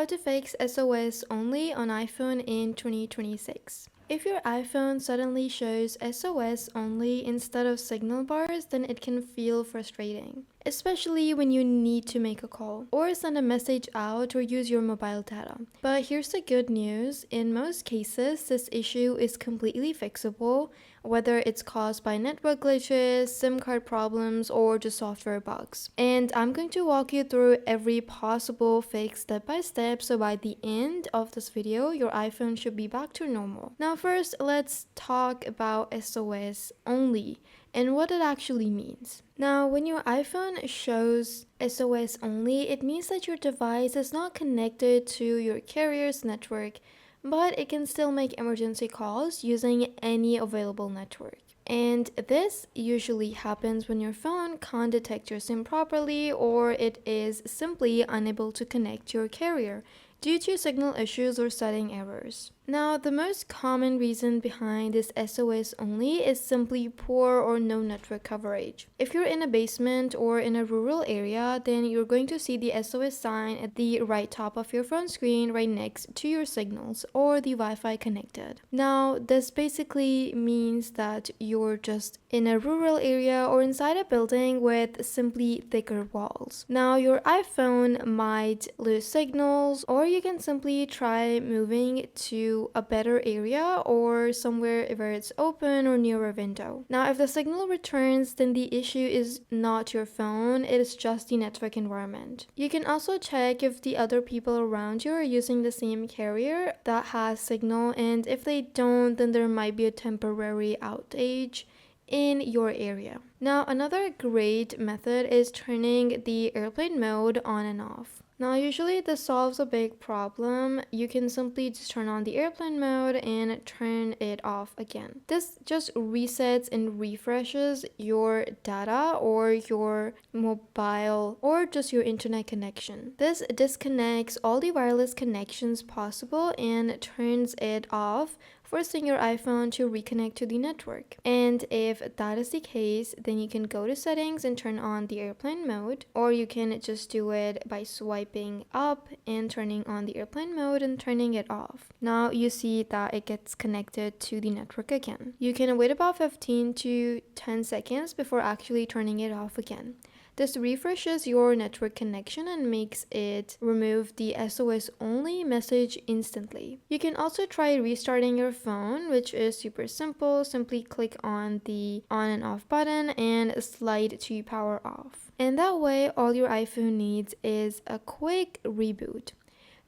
How to fix SOS only on iPhone in 2026. If your iPhone suddenly shows SOS only instead of signal bars, then it can feel frustrating, especially when you need to make a call or send a message out or use your mobile data. But here's the good news. In most cases, this issue is completely fixable, whether it's caused by network glitches, SIM card problems, or just software bugs. And I'm going to walk you through every possible fix step by step, so by the end of this video, your iPhone should be back to normal. Now first, let's talk about SOS only and what it actually means. Now, when your iPhone shows SOS only, it means that your device is not connected to your carrier's network, but it can still make emergency calls using any available network. And this usually happens when your phone can't detect your SIM properly, or it is simply unable to connect your carrier due to signal issues or setting errors. Now, the most common reason behind this SOS only is simply poor or no network coverage. If you're in a basement or in a rural area, then you're going to see the SOS sign at the right top of your phone screen right next to your signals or the Wi-Fi connected. Now, this basically means that you're just in a rural area or inside a building with simply thicker walls. Now, your iPhone might lose signals, or you can simply try moving to a better area or somewhere where it's open or near a window. Now, if the signal returns, then the issue is not your phone, it is just the network environment. You can also check if the other people around you are using the same carrier that has signal, and if they don't, then there might be a temporary outage in your area. Now, another great method is turning the airplane mode on and off. Now, usually this solves a big problem. You can simply just turn on the airplane mode and turn it off again. This just resets and refreshes your data or your mobile or just your internet connection. This disconnects all the wireless connections possible and turns it off, forcing your iPhone to reconnect to the network. And if that is the case, then you can go to settings and turn on the airplane mode, or you can just do it by swiping up and turning on the airplane mode and turning it off. Now you see that it gets connected to the network again. You can wait about 15 to 10 seconds before actually turning it off again. This refreshes your network connection and makes it remove the SOS only message instantly. You can also try restarting your phone, which is super simple. Simply click on the on and off button and slide to power off. And that way, all your iPhone needs is a quick reboot.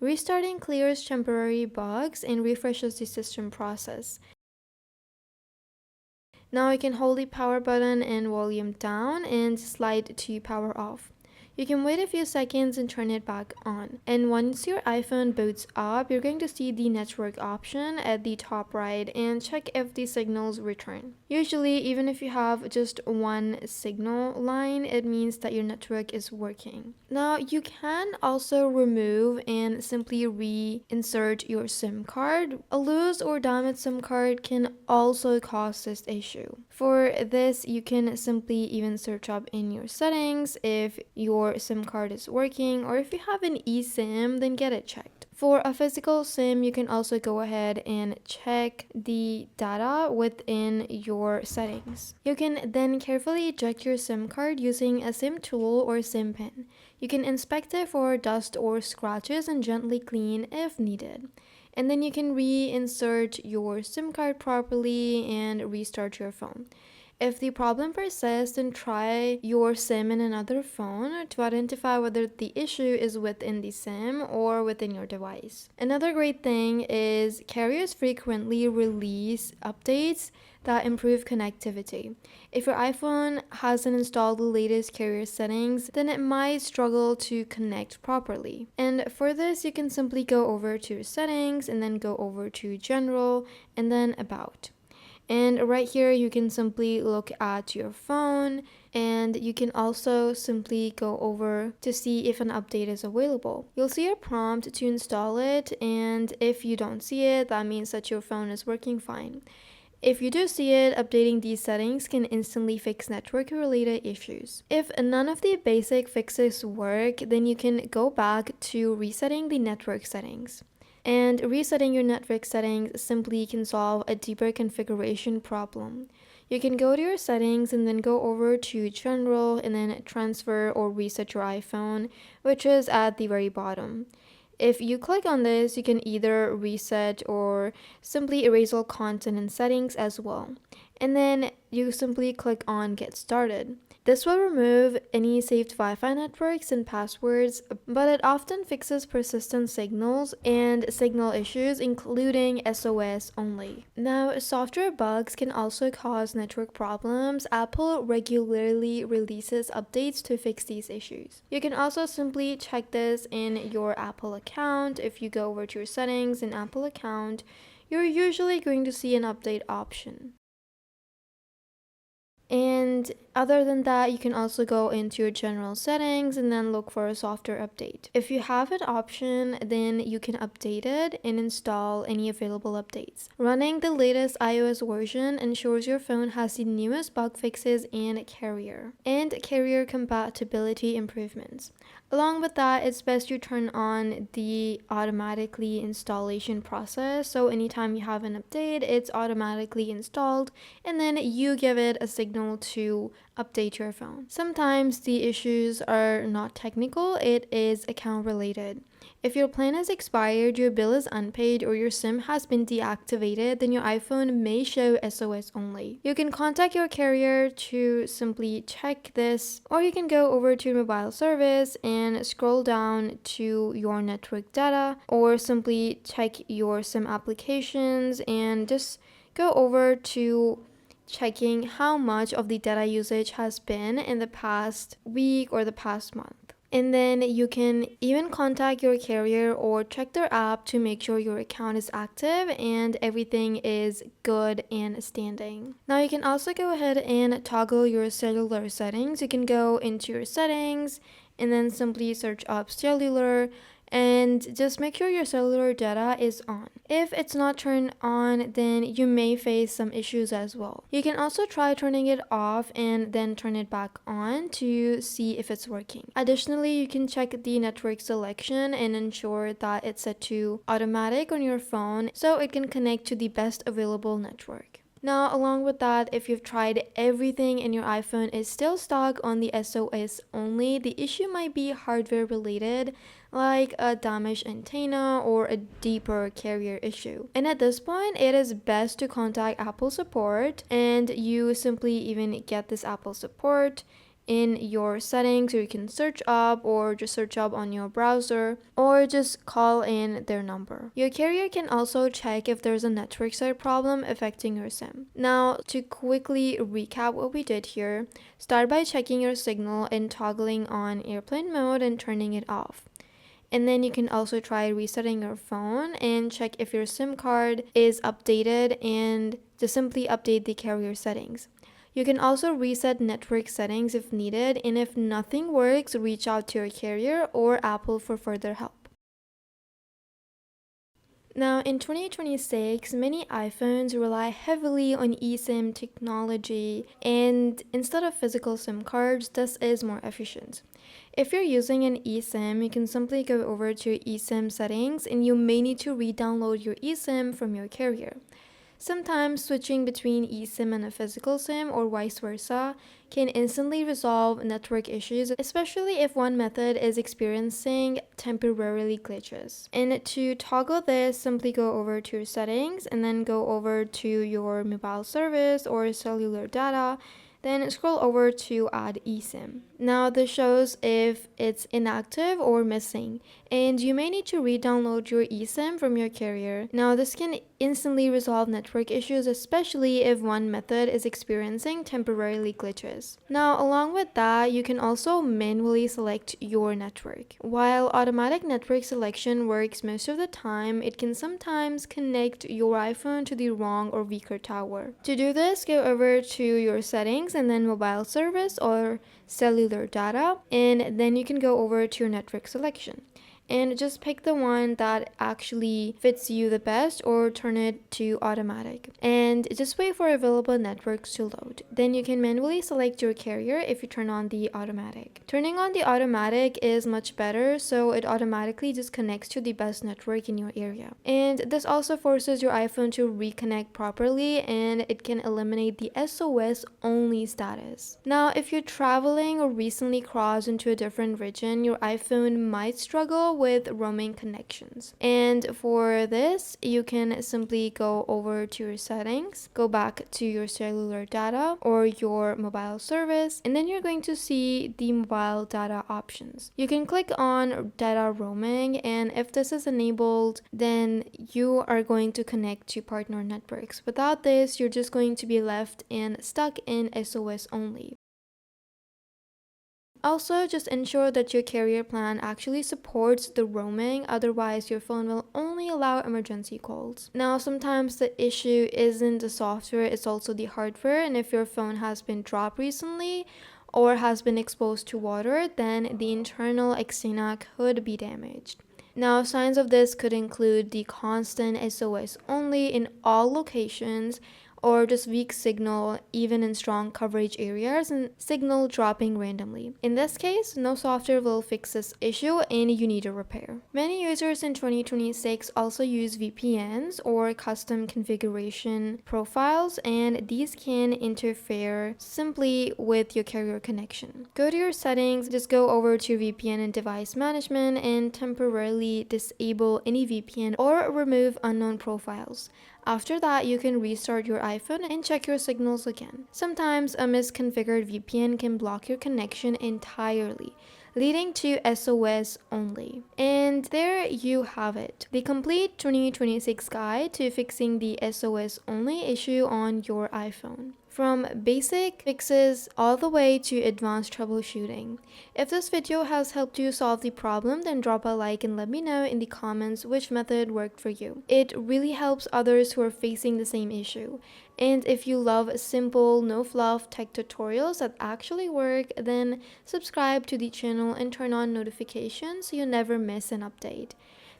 Restarting clears temporary bugs and refreshes the system process. Now you can hold the power button and volume down and slide to power off. You can wait a few seconds and turn it back on. And once your iPhone boots up, you're going to see the network option at the top right and check if the signals return. Usually, even if you have just one signal line, it means that your network is working. Now, you can also remove and simply reinsert your SIM card. A loose or damaged SIM card can also cause this issue. For this, you can simply even search up in your settings if your SIM card is working, or if you have an eSIM, then get it checked. For a physical SIM, you can also go ahead and check the data within your settings. You can then carefully eject your SIM card using a SIM tool or SIM pin. You can inspect it for dust or scratches and gently clean if needed. And then you can reinsert your SIM card properly and restart your phone. If the problem persists, then try your SIM in another phone to identify whether the issue is within the SIM or within your device. Another great thing is carriers frequently release updates that improve connectivity. If your iPhone hasn't installed the latest carrier settings, then it might struggle to connect properly. And for this, you can simply go over to settings and then go over to general and then about. And right here, you can simply look at your phone, and you can also simply go over to see if an update is available. You'll see a prompt to install it, and if you don't see it, that means that your phone is working fine. If you do see it, updating these settings can instantly fix network-related issues. If none of the basic fixes work, then you can go back to resetting the network settings. And resetting your network settings simply can solve a deeper configuration problem. You can go to your settings and then go over to General and then transfer or reset your iPhone, which is at the very bottom. If you click on this, you can either reset or simply erase all content and settings as well. And then you simply click on Get Started. This will remove any saved Wi-Fi networks and passwords, but it often fixes persistent signals and signal issues, including SOS only. Now, software bugs can also cause network problems. Apple regularly releases updates to fix these issues. You can also simply check this in your Apple account. If you go over to your settings in Apple account, you're usually going to see an update option. And other than that, you can also go into your general settings and then look for a software update. If you have an option, then you can update it and install any available updates. Running the latest iOS version ensures your phone has the newest bug fixes and carrier compatibility improvements. Along with that, it's best you turn on the automatically installation process. So anytime you have an update, it's automatically installed and then you give it a signal to update your phone. Sometimes the issues are not technical, it is account related. If your plan has expired, your bill is unpaid, or your SIM has been deactivated, then your iPhone may show SOS only. You can contact your carrier to simply check this, or you can go over to your mobile service and scroll down to your network data, or simply check your SIM applications and just go over to checking how much of the data usage has been in the past week or the past month. And then you can even contact your carrier or check their app to make sure your account is active and everything is good and standing. Now you can also go ahead and toggle your cellular settings. You can go into your settings and then simply search up cellular and just make sure your cellular data is on. If it's not turned on, then you may face some issues as well. You can also try turning it off and then turn it back on to see if it's working. Additionally, you can check the network selection and ensure that it's set to automatic on your phone so it can connect to the best available network. Now, along with that, if you've tried everything and your iPhone is still stuck on the SOS only, the issue might be hardware related, like a damaged antenna or a deeper carrier issue. And at this point, it is best to contact Apple support, and you simply even get this Apple support in your settings, or you can search up or just search up on your browser or just call in their number. Your carrier can also check if there's a network side problem affecting your SIM. Now, to quickly recap what we did here, start by checking your signal and toggling on airplane mode and turning it off. And then you can also try resetting your phone and check if your SIM card is updated and just simply update the carrier settings. You can also reset network settings if needed, and if nothing works, reach out to your carrier or Apple for further help. Now, in 2026, many iPhones rely heavily on eSIM technology, and instead of physical SIM cards, this is more efficient. If you're using an eSIM, you can simply go over to your eSIM settings, and you may need to re-download your eSIM from your carrier. Sometimes switching between eSIM and a physical SIM or vice versa can instantly resolve network issues, especially if one method is experiencing temporarily glitches. And to toggle this, simply go over to your settings and then go over to your mobile service or cellular data. Then scroll over to add eSIM. Now this shows if it's inactive or missing, and you may need to re-download your eSIM from your carrier. Now this can instantly resolve network issues, especially if one method is experiencing temporarily glitches. Now along with that, you can also manually select your network. While automatic network selection works most of the time, it can sometimes connect your iPhone to the wrong or weaker tower. To do this, go over to your settings and then mobile service or cellular data, and then you can go over to your network selection. and just pick the one that actually fits you the best or turn it to automatic. And just wait for available networks to load. Then you can manually select your carrier if you turn on the automatic. Turning on the automatic is much better, so it automatically just connects to the best network in your area. And this also forces your iPhone to reconnect properly, and it can eliminate the SOS only status. Now, if you're traveling or recently crossed into a different region, your iPhone might struggle with roaming connections. And for this, you can simply go over to your settings, go back to your cellular data or your mobile service, and then you're going to see the mobile data options. You can click on data roaming, and if this is enabled, then you are going to connect to partner networks. Without this, you're just going to be left and stuck in SOS only. Also, just ensure that your carrier plan actually supports the roaming, otherwise your phone will only allow emergency calls. Now, sometimes the issue isn't the software, it's also the hardware, and if your phone has been dropped recently or has been exposed to water, then the internal antenna could be damaged. Now, signs of this could include the constant SOS only in all locations, or just weak signal even in strong coverage areas, and signal dropping randomly. In this case, no software will fix this issue and you need a repair. Many users in 2026 also use VPNs or custom configuration profiles, and these can interfere simply with your carrier connection. Go to your settings, just go over to VPN and device management and temporarily disable any VPN or remove unknown profiles. After that, you can restart your iPhone and check your signals again. Sometimes a misconfigured VPN can block your connection entirely, leading to SOS only. And there you have it, the complete 2026 guide to fixing the SOS only issue on your iPhone. From basic fixes all the way to advanced troubleshooting. If this video has helped you solve the problem, then drop a like and let me know in the comments which method worked for you. It really helps others who are facing the same issue. And if you love simple, no fluff tech tutorials that actually work, then subscribe to the channel and turn on notifications so you never miss an update.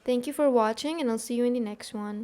Thank you for watching, and I'll see you in the next one.